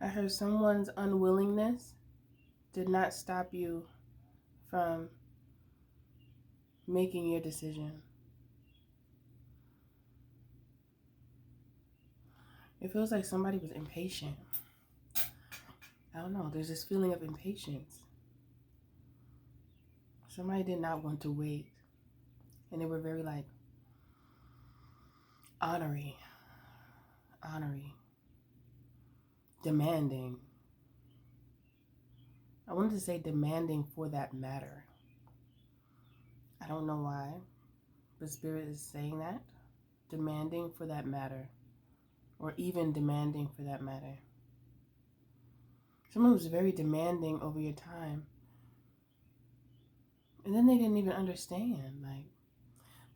I heard someone's unwillingness did not stop you from making your decision. It feels like somebody was impatient. I don't know. There's this feeling of impatience. Somebody did not want to wait. And they were very like, honorary, demanding. I wanted to say demanding for that matter. I don't know why, but Spirit is saying that. Demanding for that matter. Or even demanding for that matter. Someone was very demanding over your time. And then they didn't even understand. Like,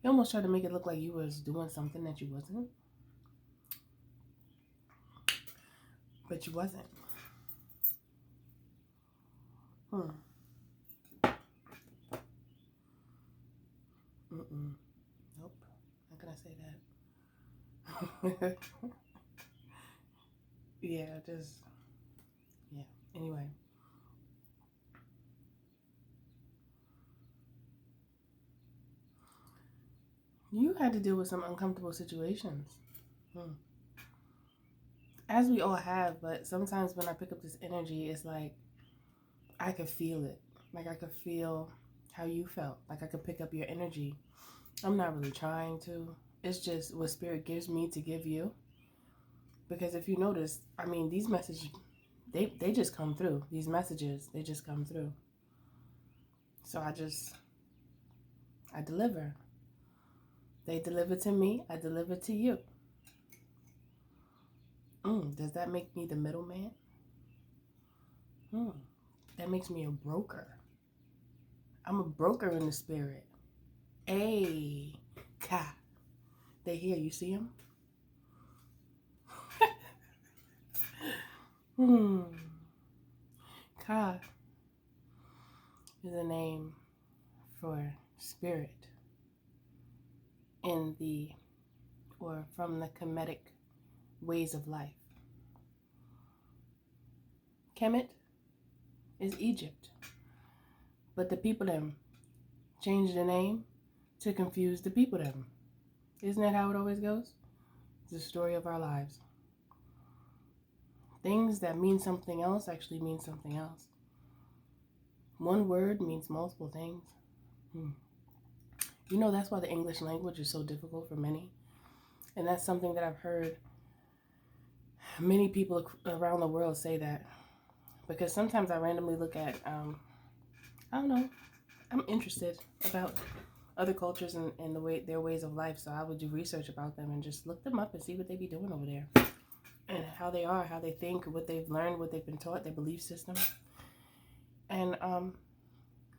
they almost tried to make it look like you was doing something that you wasn't. But you wasn't. Nope. How can I say that? Yeah. Anyway. You had to deal with some uncomfortable situations. As we all have, but sometimes when I pick up this energy, it's like I could feel it. Like I could feel how you felt. Like I could pick up your energy. I'm not really trying to. It's just what Spirit gives me to give you. Because if you notice, I mean, these messages, they just come through. These messages, they just come through. So I deliver. They deliver to me. I deliver to you. Does that make me the middleman? That makes me a broker. I'm a broker in the spirit. Ka. They here. You see them? Ka is a name for spirit in the, or from the Kemetic ways of life. Kemet is Egypt, but the people them changed the name to confuse the people them. Isn't that how it always goes? It's the story of our lives. Things that mean something else actually mean something else. One word means multiple things. You know, that's why the English language is so difficult for many. And that's something that I've heard many people around the world say that. Because sometimes I randomly look at, I don't know, I'm interested about other cultures and their ways of life. So I would do research about them and just look them up and see what they be doing over there. And how they are, how they think, what they've learned, what they've been taught, their belief system. And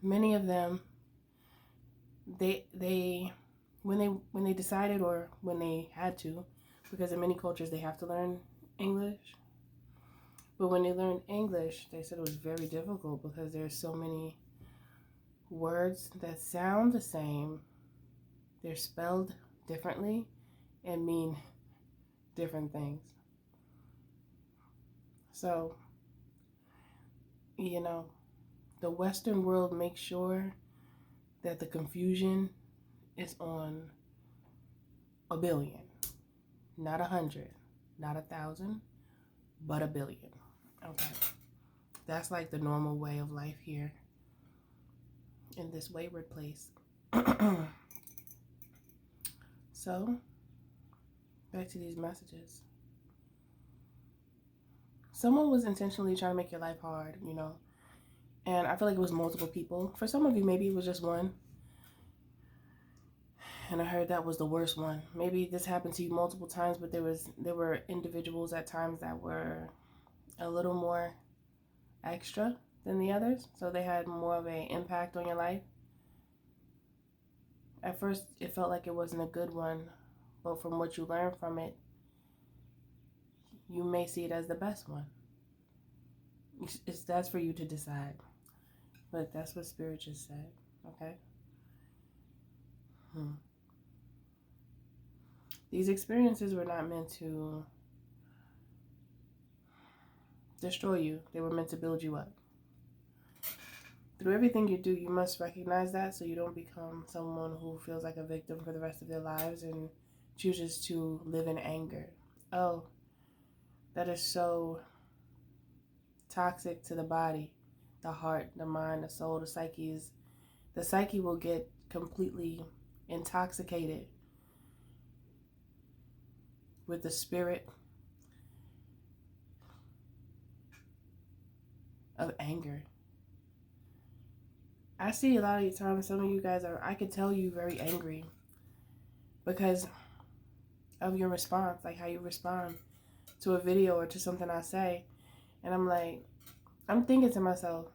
many of them, they when they decided or when they had to, because in many cultures they have to learn English. But when they learned English, they said it was very difficult because there's so many words that sound the same. They're spelled differently and mean different things. So, you know, the Western world makes sure that the confusion is on a billion. Not 100, not 1,000, but 1 billion. Okay. That's like the normal way of life here in this wayward place. So, back to these messages. Someone was intentionally trying to make your life hard, you know. And I feel like it was multiple people. For some of you, maybe it was just one. And I heard that was the worst one. Maybe this happened to you multiple times, but there were individuals at times that were a little more extra than the others. So they had more of an impact on your life. At first, it felt like it wasn't a good one. But from what you learned from it, you may see it as the best one. That's for you to decide. But that's what Spirit just said. Okay? These experiences were not meant to destroy you. They were meant to build you up. Through everything you do, you must recognize that so you don't become someone who feels like a victim for the rest of their lives and chooses to live in anger. Oh, that is so toxic to the body, the heart, the mind, the soul, the psyche. The psyche will get completely intoxicated with the spirit of anger. I see a lot of times some of you guys are, I could tell you very angry because of your response, like how you respond to a video or to something I say. And I'm like, I'm thinking to myself,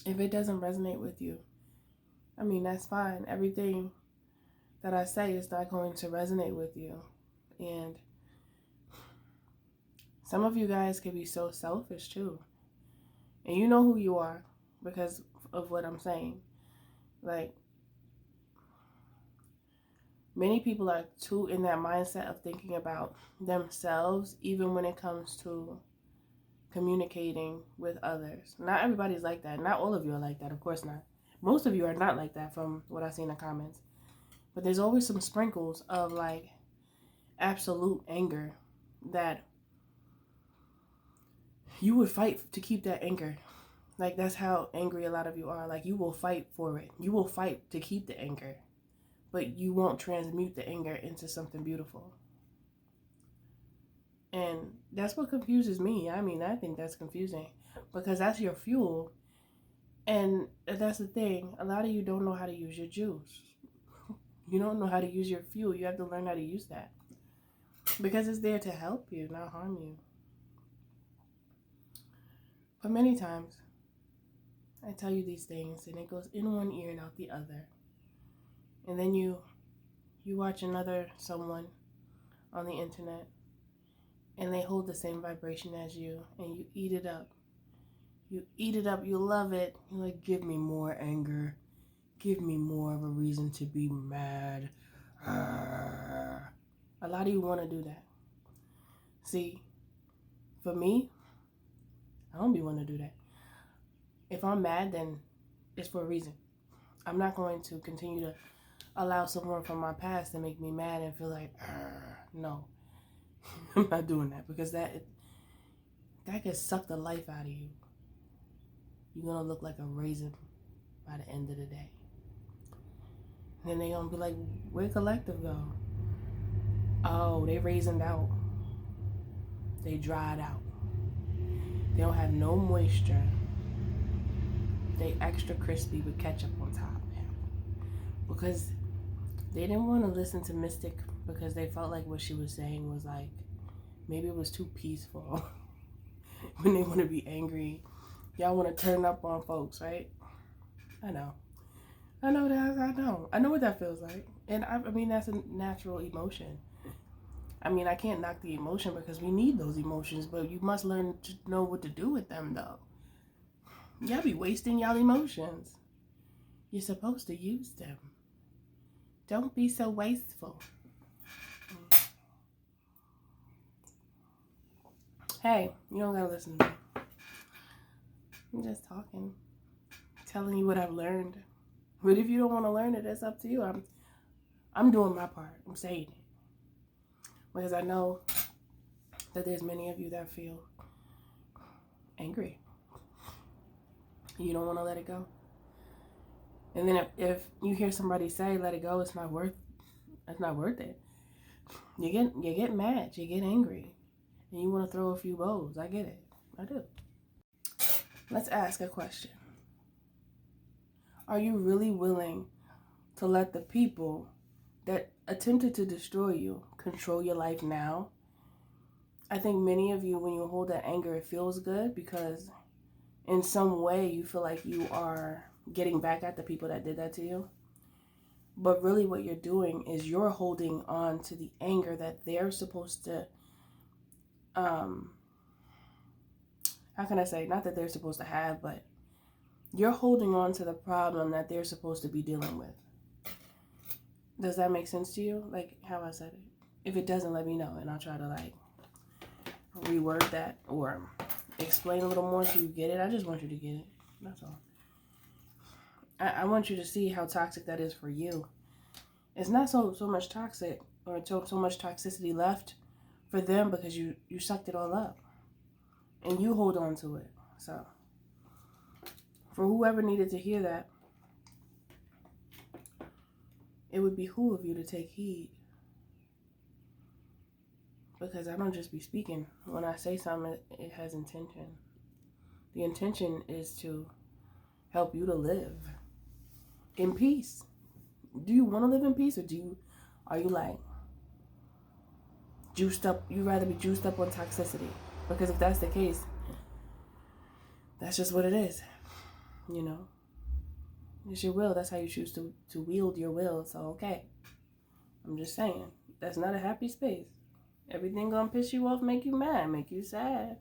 if it doesn't resonate with you, I mean, that's fine. Everything that I say is not going to resonate with you. And some of you guys can be so selfish too. And you know who you are because of what I'm saying. Like, many people are too in that mindset of thinking about themselves, even when it comes to communicating with others. Not everybody's like that. Not all of you are like that. Of course not. Most of you are not like that from what I see in the comments. But there's always some sprinkles of like absolute anger that you would fight to keep that anger. Like, that's how angry a lot of you are. Like, you will fight for it. You will fight to keep the anger. But you won't transmute the anger into something beautiful. And that's what confuses me. I mean, I think that's confusing because that's your fuel. And that's the thing. A lot of you don't know how to use your juice. You don't know how to use your fuel. You have to learn how to use that because it's there to help you, not harm you. But many times, I tell you these things and it goes in one ear and out the other. And then you watch someone on the internet and they hold the same vibration as you and you eat it up. You eat it up, you love it. You're like, give me more anger. Give me more of a reason to be mad. A lot of you want to do that. See, for me, I don't be wanting to do that. If I'm mad, then it's for a reason. I'm not going to continue to allow someone from my past to make me mad and feel like, no. I'm not doing that because that can suck the life out of you. You're going to look like a raisin by the end of the day. And then they're going to be like, where'd collective go? Oh, they raisined out. They dried out. They don't have no moisture. They extra crispy with ketchup on top now. Because they didn't want to listen to Mystic because they felt like what she was saying was like, maybe it was too peaceful. When they want to be angry, y'all want to turn up on folks, right? I know that. I know what that feels like. And I mean, that's a natural emotion. I mean, I can't knock the emotion because we need those emotions, but you must learn to know what to do with them, though. Y'all be wasting y'all emotions. You're supposed to use them. Don't be so wasteful. Hey, you don't gotta listen to me. I'm just talking, telling you what I've learned. But if you don't want to learn it, it's up to you. I'm doing my part. I'm saying it. Because I know that there's many of you that feel angry. You don't want to let it go. And then if you hear somebody say, let it go, it's not worth it. You get mad, you get angry, and you want to throw a few bows. I get it. I do. Let's ask a question. Are you really willing to let the people that attempted to destroy you control your life now? I think many of you, when you hold that anger, it feels good because in some way you feel like you are getting back at the people that did that to you. But really what you're doing is you're holding on to the anger that they're supposed to, how can I say, not that they're supposed to have, but you're holding on to the problem that they're supposed to be dealing with. Does that make sense to you? Like how I said it? If it doesn't, let me know and I'll try to like reword that or explain a little more so you get it. I just want you to get it. That's all. I want you to see how toxic that is for you. It's not so much toxic or so much toxicity left for them because you sucked it all up and you hold on to it. So for whoever needed to hear that, it would behoove you to take heed, because I don't just be speaking. When I say something, it has intention. The intention is to help you to live in peace. Do you want to live in peace, or are you like juiced up? You rather be juiced up on toxicity? Because if that's the case, that's just what it is. You know, it's your will. That's how you choose to wield your will. So okay, I'm just saying that's not a happy space. Everything gonna piss you off, make you mad, make you sad.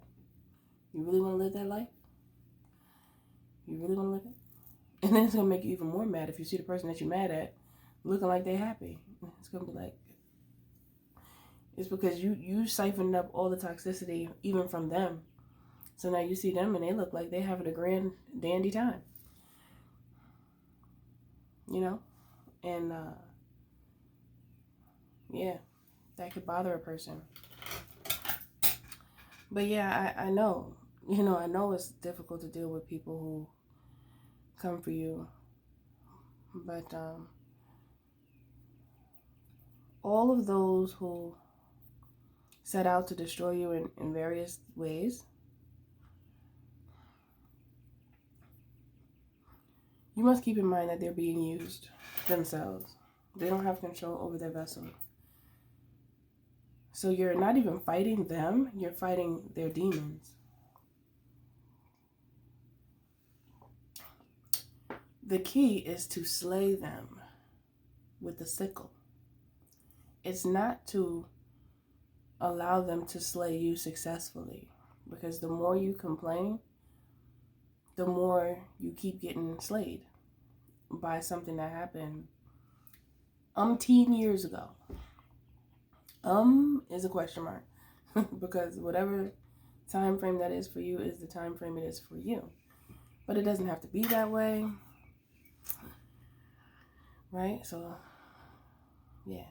You really want to live that life? You really want to live it? And then it's gonna make you even more mad if you see the person that you're mad at looking like they're happy. It's gonna be like, it's because you siphoned up all the toxicity even from them. So now you see them and they look like they having a grand dandy time. You know? And yeah, that could bother a person. But yeah, I know. You know, I know it's difficult to deal with people who come for you. But all of those who set out to destroy you in various ways, you must keep in mind that they're being used themselves. They don't have control over their vessel. So you're not even fighting them, you're fighting their demons. The key is to slay them with the sickle. It's not to allow them to slay you successfully, because the more you complain, the more you keep getting slayed by something that happened umpteen years ago. Is a question mark because whatever time frame that is for you is the time frame it is for you. But it doesn't have to be that way. Right? So, yeah.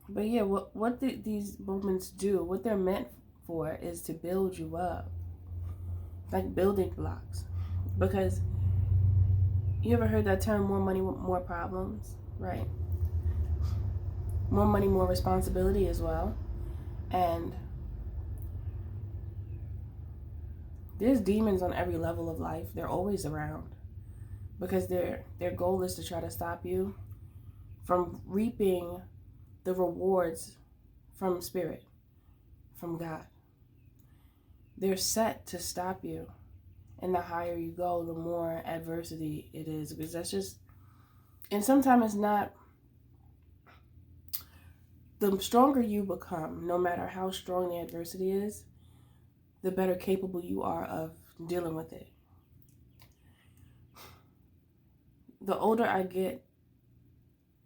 But yeah, what these movements do, what they're meant for is to build you up. Like building blocks. Because you ever heard that term, more money, more problems? Right? More money, more responsibility as well. And there's demons on every level of life. They're always around. Because their goal is to try to stop you from reaping the rewards from Spirit, from God. They're set to stop you. And the higher you go, the more adversity it is. Because that's just, and sometimes it's not, the stronger you become, no matter how strong the adversity is, the better capable you are of dealing with it. The older I get,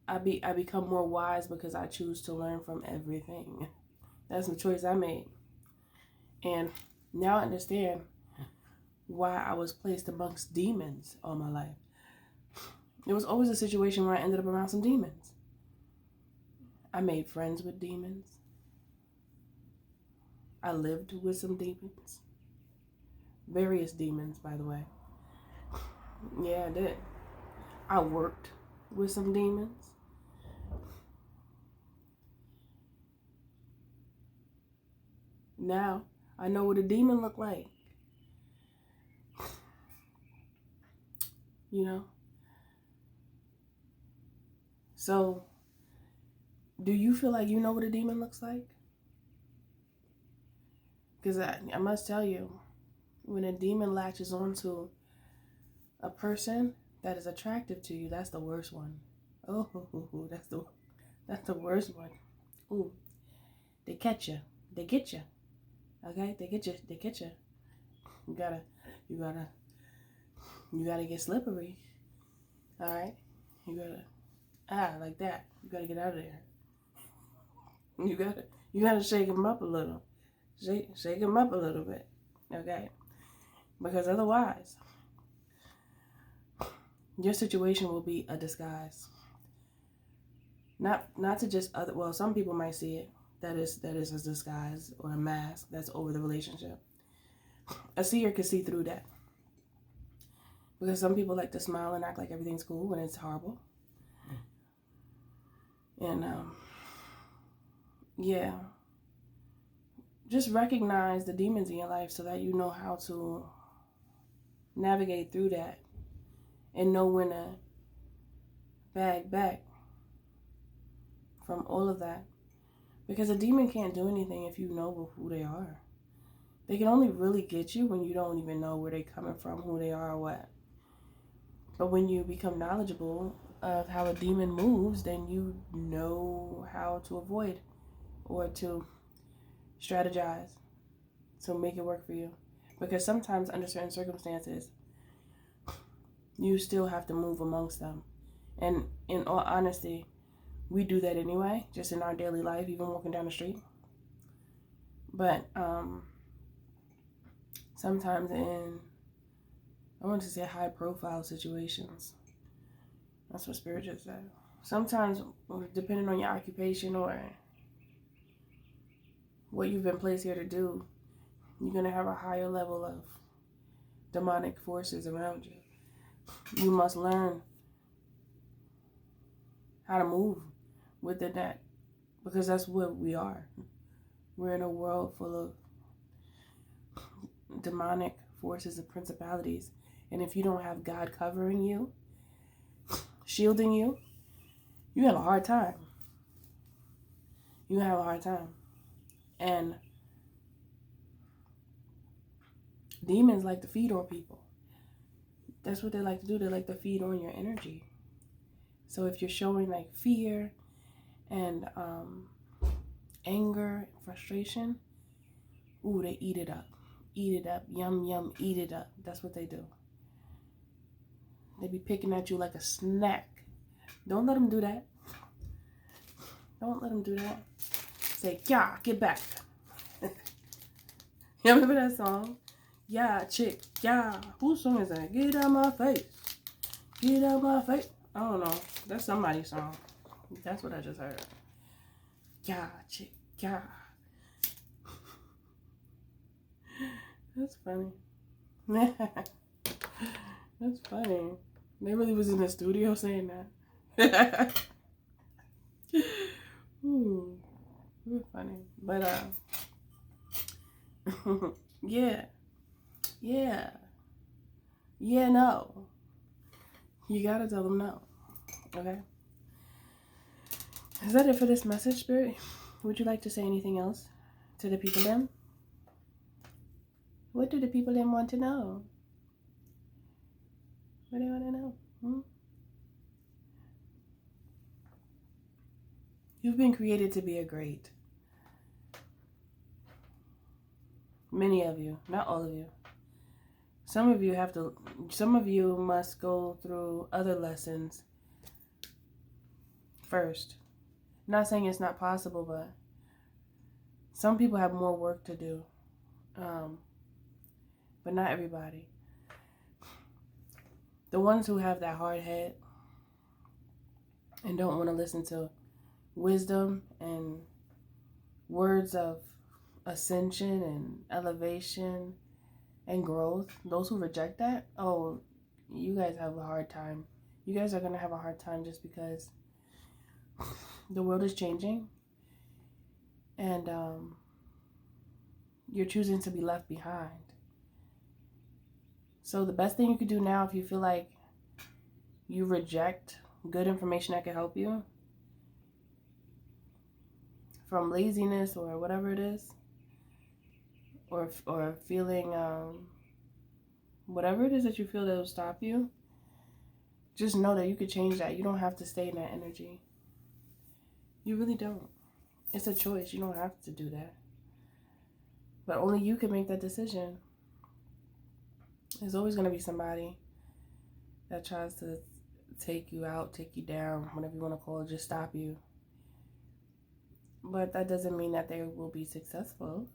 I become more wise because I choose to learn from everything. That's the choice I made. And now I understand why I was placed amongst demons all my life. It was always a situation where I ended up around some demons. I made friends with demons. I lived with some demons. Various demons, by the way. Yeah, I did. I worked with some demons. Now, I know what a demon looked like. You know? So, do you feel like you know what a demon looks like? Because I must tell you, when a demon latches onto a person that is attractive to you, that's the worst one. Oh, that's the worst one. Ooh, they catch you. They get you. Okay? They get you. You gotta get slippery. All right? You gotta, like that. You gotta get out of there. You got to shake them up a little. Shake them up a little bit, okay? Because otherwise, your situation will be a disguise. Not to just other. Well, some people might see it that is a disguise or a mask that's over the relationship. A seer can see through that, because some people like to smile and act like everything's cool when it's horrible. And yeah, just recognize the demons in your life so that you know how to navigate through that and know when to bag back from all of that. Because a demon can't do anything if you know who they are. They can only really get you when you don't even know where they're coming from, who they are, or what. But when you become knowledgeable of how a demon moves, then you know how to avoid or to strategize to make it work for you. Because sometimes under certain circumstances, you still have to move amongst them. And in all honesty, we do that anyway, just in our daily life, even walking down the street. But sometimes in, I want to say, high profile situations, that's what Spirit just said. Sometimes, depending on your occupation or what you've been placed here to do, you're going to have a higher level of demonic forces around you. You must learn how to move within that, because that's what we are. We're in a world full of demonic forces and principalities. And if you don't have God covering you, shielding you, you have a hard time. You have a hard time. And demons like to feed on people. That's what they like to do. They like to feed on your energy. So if you're showing like fear and anger, frustration, ooh, they eat it up. Eat it up. Yum, yum, eat it up. That's what they do. They be picking at you like a snack. Don't let them do that. Don't let them do that. Say, yeah, get back. You remember that song? Yeah, chick, yeah. Whose song is that? Get out my face. Get out my face. I don't know. That's somebody's song. That's what I just heard. Yeah, chick, yeah. That's funny. That's funny. They really was in the studio saying that. Ooh, it was funny. But yeah, no. You gotta tell them no. Okay. Is that it for this message, Spirit? Would you like to say anything else to the people then? What do the people then want to know? What do they want to know? You've been created to be a great. Many of you, not all of you. Some of you must go through other lessons first. Not saying it's not possible, but some people have more work to do. But not everybody. The ones who have that hard head and don't want to listen to wisdom and words of ascension and elevation and growth, those who reject that, oh, you guys have a hard time. You guys are going to have a hard time just because the world is changing and you're choosing to be left behind. So the best thing you could do now, if you feel like you reject good information that could help you from laziness or whatever it is, or feeling whatever it is that you feel that will stop you, just know that you could change that. You don't have to stay in that energy. You really don't. It's a choice. You don't have to do that. But only you can make that decision. There's always going to be somebody that tries to take you out, take you down, whatever you want to call it, just stop you. But that doesn't mean that they will be successful.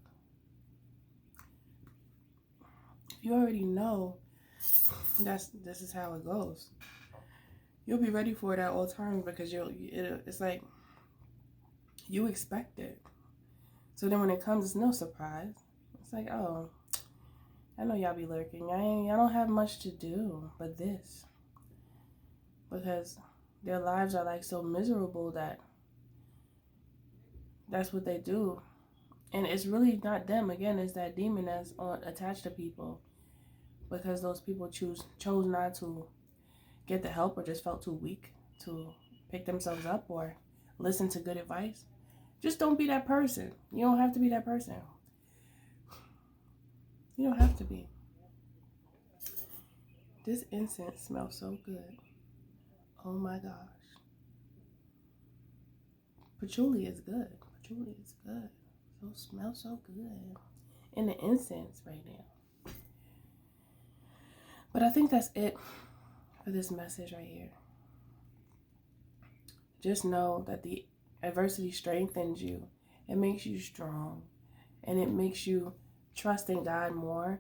You already know this is how it goes. You'll be ready for it at all times because it's like you expect it. So then when it comes, it's no surprise. It's like, oh, I know y'all be lurking. I don't have much to do but this. Because their lives are like so miserable that that's what they do. And it's really not them. Again, it's that demon that's attached to people. Because those people chose not to get the help or just felt too weak to pick themselves up or listen to good advice. Just don't be that person. You don't have to be that person. You don't have to be. This incense smells so good. Oh my gosh. Patchouli is good. Patchouli is good. So it smells so good. And the incense right now. But I think that's it for this message right here. Just know that the adversity strengthens you. It makes you strong. And it makes you trust in God more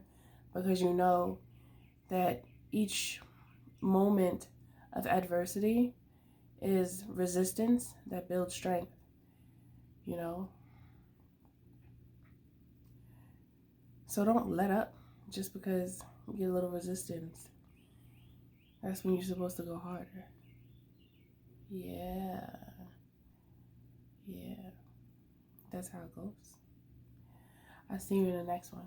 because you know that each moment of adversity is resistance that builds strength, you know? So don't let up just because you get a little resistance. That's when you're supposed to go harder. Yeah. Yeah. That's how it goes. I'll see you in the next one.